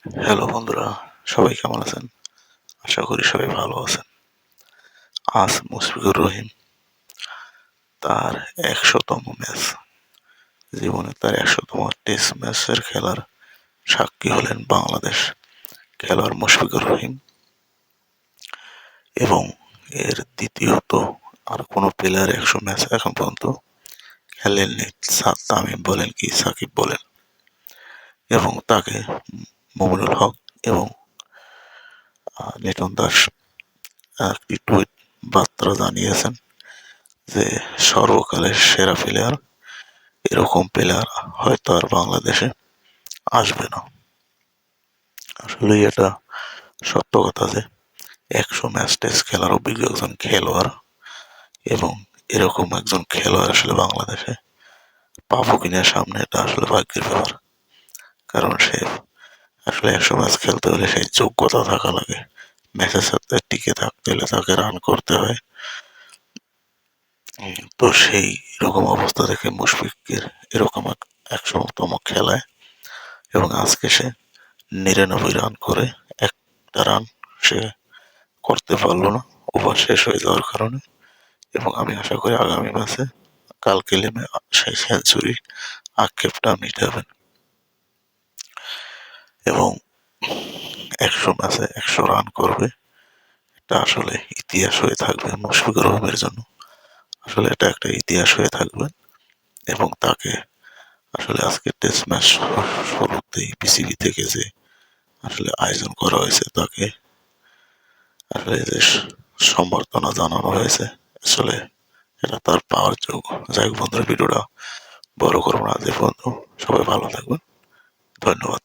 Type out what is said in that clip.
Hello বন্ধুরা, সবাই কেমন আছেন? আশা করি সবাই ভালো আছেন। আজ মুশফিকুর রহিম তার ১০০তম ম্যাচ, জীবনে তার ১০০তম টেস্ট ম্যাচের খেলার সাক্ষী হলেন বাংলাদেশ খেলোয়াড় মুশফিকুর রহিম। এবং এর দ্বিতীয়ত আর কোনো প্লেয়ার ১০০ ম্যাচ এখন পর্যন্ত খেলেননি। তামিম বলেন কি সাকিব বলেন, এবং তাকে মুমিনুল হক এবং লিটন দাস একটি টুইট বার্তা জানিয়েছেন যে সর্বকালের সেরা প্লেয়ার, এরকম প্লেয়ার হয়তো আর বাংলাদেশে আসবে না। আসলেই এটা সত্য কথা যে ১০০ ম্যাচ টেস্ট খেলার অভিজ্ঞ একজন খেলোয়াড়, এবং এরকম একজন খেলোয়াড় আসলে বাংলাদেশে পাবো কিনা সামনে, এটা আসলে ভাগ্যের ব্যাপার। কারণ সে আসলে ১০০ ম্যাচ খেলতে হলে সেই যোগ্যতা থাকা লাগে। ম্যাচের সাথে টিকে থাকতে হলে তাকে রান করতে হয়। তো সেই রকম অবস্থা থেকে মুশফিকের এরকম ১০০তম খেলায়, এবং আজকে সে ৯৯ রান করে একটা রান সে করতে পারলো না ওভার শেষ হয়ে যাওয়ার কারণে। এবং আমি আশা করি আগামী ম্যাচে কালকে নেমে সেই সেঞ্চুরি আক্ষেপটা মিটাবেন এবং ১০০ ম্যাচে ১০০ রান করবে। এটা আসলে ইতিহাস হয়ে থাকবে মুশফিকুর রহিমের জন্য। আসলে এটা একটা ইতিহাস হয়ে থাকবে, এবং তাকে আসলে আজকে টেস্ট ম্যাচ শুরুতেই বিসিবি থেকে যে আসলে আয়োজন করা হয়েছে, তাকে আসলে যে সম্বর্ধনা জানানো হয়েছে, আসলে এটা তার পাওয়ার যোগ্য। যাই হোক বন্ধুরা, ভিডিওটা বড় করবো না, যে বন্ধু সবাই ভালো থাকবেন। ধন্যবাদ।